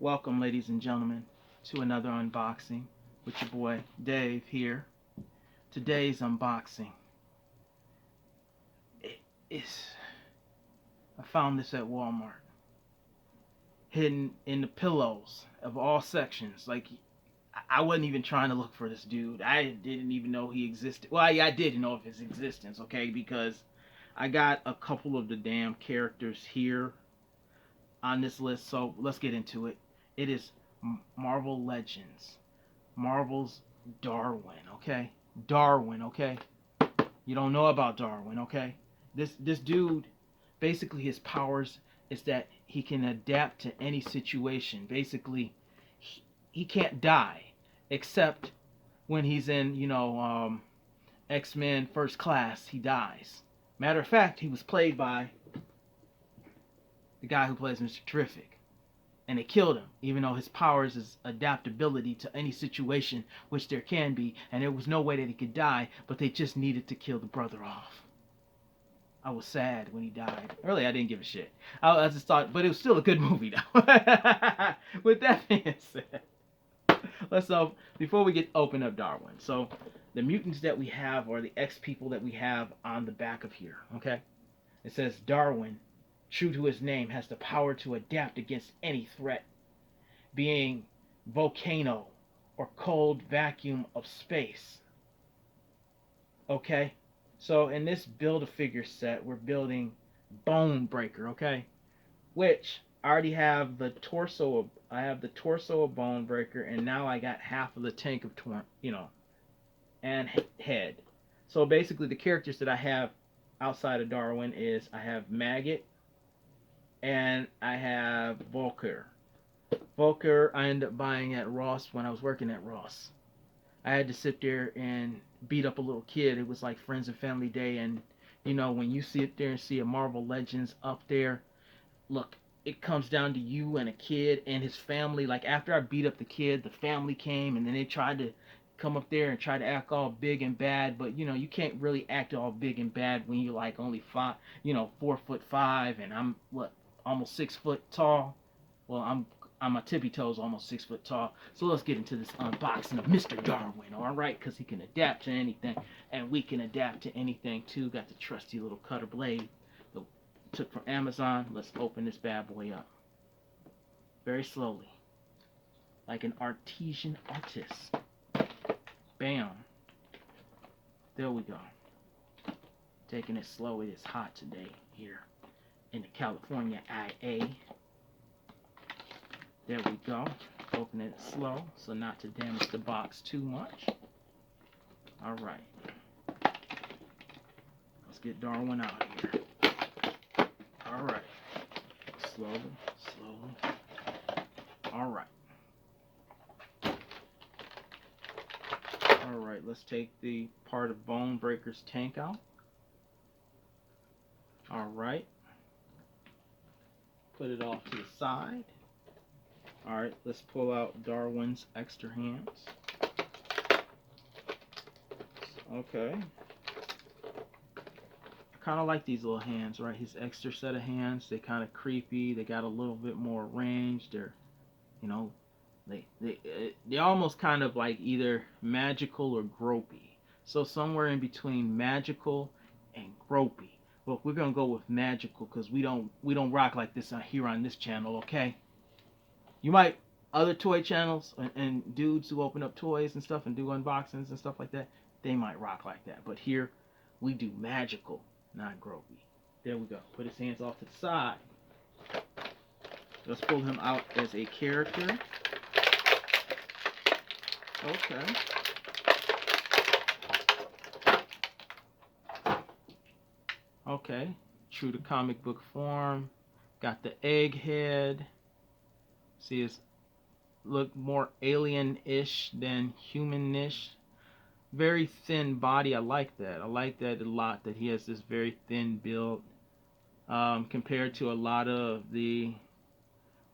Welcome, ladies and gentlemen, to another unboxing with your boy Dave here. Today's unboxing is I found this at Walmart, hidden in the pillows of all sections. Like I wasn't even trying to look for this dude. I didn't even know he existed. Well, I did know of his existence, okay, because I got a couple of the damn characters here on this list. So let's get into it. It is Marvel Legends. Marvel's Darwin, okay? Darwin, okay? You don't know about Darwin, okay? This dude, basically his powers is that he can adapt to any situation. Basically, he can't die except when he's in, X-Men First Class, he dies. Matter of fact, he was played by the guy who plays Mr. Terrific, and they killed him, even though his powers is adaptability to any situation, which there can be, and there was no way that he could die, but they just needed to kill the brother off. I was sad when he died. Really, I didn't give a shit. I just thought, but it was still a good movie, though. With that being said, let's before we get open up Darwin. So, the mutants that we have, or the X people that we have on the back of here, okay? It says Darwin, true to his name, has the power to adapt against any threat, being volcano or cold vacuum of space. Okay? So in this build a figure set, we're building Bone Breaker, okay? Which I already have the torso of I have the torso of Bone Breaker, and now I got half of the tank of and head. So basically the characters that I have outside of Darwin is I have Maggot and I have Volker. Volker I ended up buying at Ross when I was working at Ross. I had to sit there and beat up a little kid. It was like Friends and Family Day, and when you sit there and see a Marvel Legends up there, look, it comes down to you and a kid and his family. Like after I beat up the kid, the family came and then they tried to come up there and try to act all big and bad, but you can't really act all big and bad when you're like only 4'5", and I'm what, almost 6 foot tall. Well, I'm on my tippy toes, almost 6 foot tall. So let's get into this unboxing of Mr. Darwin, all right? Because he can adapt to anything, and we can adapt to anything too. Got the trusty little cutter blade that took from Amazon. Let's open this bad boy up very slowly, like an artesian artist. Bam. There we go. Taking it slow. It is hot today here in the California IA. There we go. Open it slow so not to damage the box too much. Alright. Let's get Darwin out of here. Alright. Slowly, slowly. Alright. Alright, let's take the part of Bone Breaker's tank out. Alright. Put it off to the side. Alright, let's pull out Darwin's extra hands. Okay. I kind of like these little hands, right? His extra set of hands, they kind of creepy. They got a little bit more range. They're, you know, they almost kind of like either magical or gropey. So somewhere in between magical and gropey. Well, we're gonna go with magical because we don't rock like this here on this channel, okay? You might other toy channels and dudes who open up toys and stuff and do unboxings and stuff like that, they might rock like that. But here we do magical, not gropey. There we go. Put his hands off to the side. Let's pull him out as a character. Okay. Okay. True to comic book form. Got the egg head. See, his look more alien-ish than human-ish. Very thin body. I like that. I like that a lot, that he has this very thin build compared to a lot of the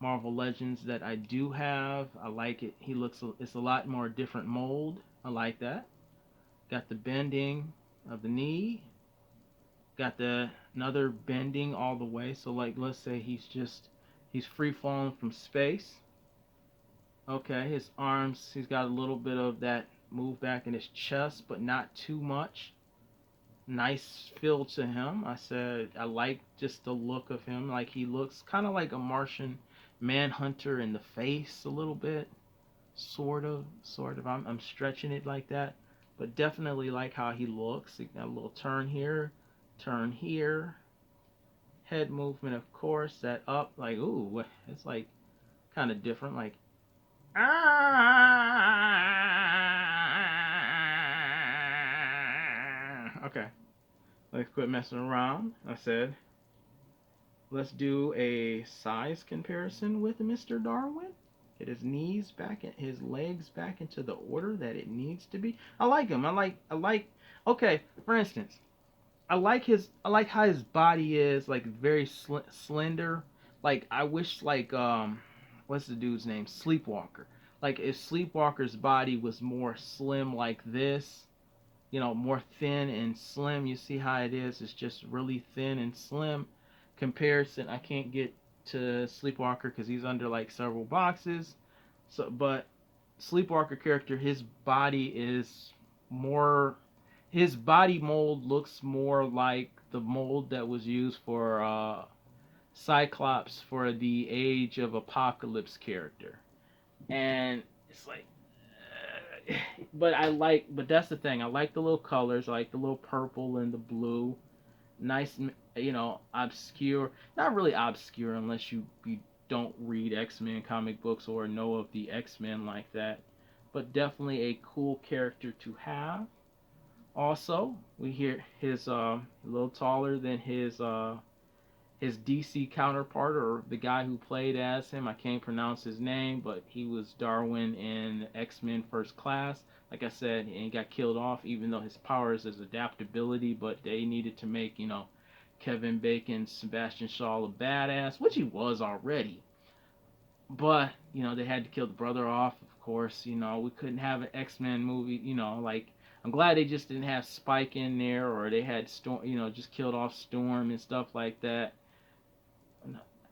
Marvel Legends that I do have. I like it. It's a lot more different mold. I like that. Got the bending of the knee. Got the another bending all the way. So like, let's say he's free falling from space. Okay, his arms, he's got a little bit of that move back in his chest, but not too much. Nice feel to him. I said I like just the look of him. Like he looks kind of like a Martian Manhunter in the face a little bit, sort of. I'm stretching it like that, but definitely like how he looks. He got a little turn here, head movement, of course. That up, like ooh, it's like kind of different. Like ah, okay. Let's quit messing around. I said, let's do a size comparison with Mr. Darwin. Get his knees back and his legs back into the order that it needs to be. I like him. I like okay, for instance, I like how his body is like very slender. Like I wish like what's the dude's name? Sleepwalker. Like if Sleepwalker's body was more slim like this, more thin and slim. You see how it is? It's just really thin and slim. Comparison, I can't get to Sleepwalker because he's under like several boxes. So, but Sleepwalker character, his body is more. His body mold looks more like the mold that was used for Cyclops for the Age of Apocalypse character, and it's like but that's the thing. I like the little colors. I like the little purple and the blue. Nice, obscure. Not really obscure unless you don't read X-Men comic books or know of the X-Men like that. But definitely a cool character to have. Also, we hear his a little taller than his DC counterpart or the guy who played as him. I can't pronounce his name, but he was Darwin in X Men First Class. Like I said, he got killed off, even though his powers is adaptability, but they needed to make, Kevin Bacon, Sebastian Shaw a badass, which he was already. But, they had to kill the brother off, of course. We couldn't have an X Men movie, like I'm glad they just didn't have Spike in there or they had Storm, just killed off Storm and stuff like that.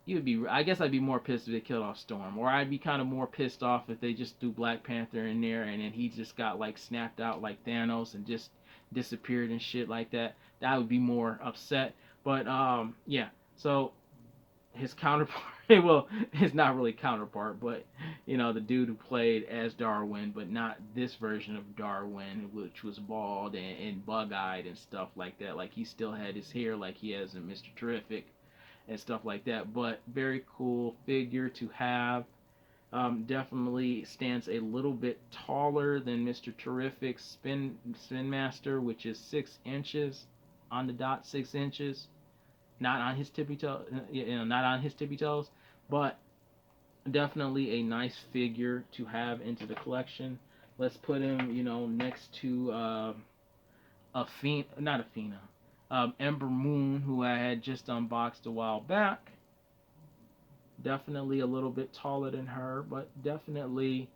You'd be. I guess I'd be more pissed if they killed off Storm, or I'd be kind of more pissed off if they just threw Black Panther in there and then he just got like snapped out like Thanos and just disappeared and shit like that. That would be more upset. But yeah. So his counterpart, well, it's not really counterpart, but the dude who played as Darwin, but not this version of Darwin, which was bald and bug-eyed and stuff like that. Like he still had his hair like he has in Mr. Terrific and stuff like that. But very cool figure to have. Definitely stands a little bit taller than Mr. Terrific's Spin Master, which is 6 inches on the dot, 6 inches. Not on his tippy toe, not on his tippy toes, but definitely a nice figure to have into the collection. Let's put him, next to not Athena, Ember Moon, who I had just unboxed a while back. Definitely a little bit taller than her, but definitely,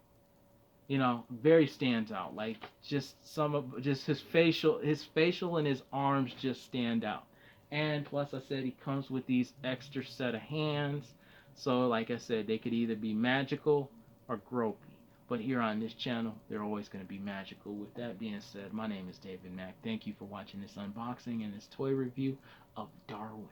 very stands out. Like just his facial and his arms just stand out. And plus, I said he comes with these extra set of hands. So, like I said, they could either be magical or gropey. But here on this channel, they're always going to be magical. With that being said, my name is David Mack. Thank you for watching this unboxing and this toy review of Darwin.